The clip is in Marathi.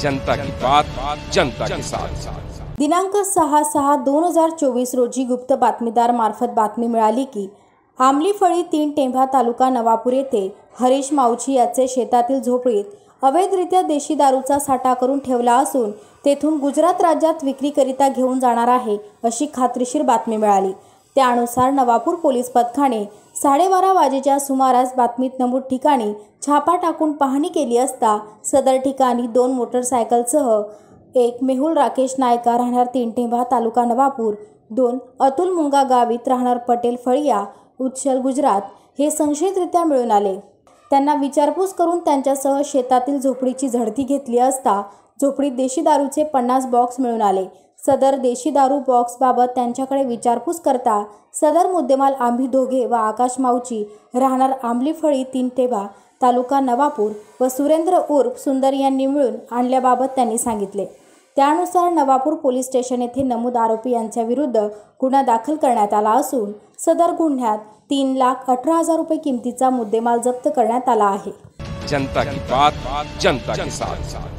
जनता की बात, जनता के साथ। दिनांक 6/6/2024 रोजी गुप्त बातमीदार मार्फत बातमी मिळाली की आंबलीफळी 3 टेंभा तालुका नवापूर येथे हरीश माऊची याचे शेतातील झोपडीत अवैधरित्या देशी दारूचा साठा करून ठेवला असून तेथून गुजरात राज्यात विक्रीकरिता घेऊन जाणार आहे अशी खात्रीशीर बातमी मिळाली। त्यानुसार नवापूर पोलीस पथकाने 12:30 वाजेच्या सुमारास बातमीत नमूद ठिकाणी छापा टाकून पाहणी केली असता सदर ठिकाणी 2 मोटरसायकलसह एक मेहुल राकेश नायका राहणार 3 टेंभा तालुका नवापूर, 2 अतुल मुंगा गावित राहणार पटेल फळिया उच्चल गुजरात हे संशयितरित्या मिळून आले। त्यांना विचारपूस करून त्यांच्यासह शेतातील झोपडीची झडती घेतली असता झोपडीत देशी दारूचे 50 बॉक्स मिळून आले। सदर देशी दारू बॉक्स बाबत त्यांच्याकडे विचारपूस करता सदर मुद्देमाल आम्ही दोघे व आकाश माऊची राहणार आंबलीफळी 3 टेंभा तालुका नवापूर व सुरेंद्र उर्फ सुंदर यांनी मिळून आणल्याबाबत त्यांनी सांगितले। त्यानुसार नवापूर पोलीस स्टेशन येथे नमूद आरोपी यांच्या विरुद्ध गुन्हा दाखल करण्यात आला असून सदर गुन्ह्यात 3,18,000 रुपये किमतीचा मुद्देमाल जप्त करण्यात आला आहे। जनता की बात, जनता के साथ।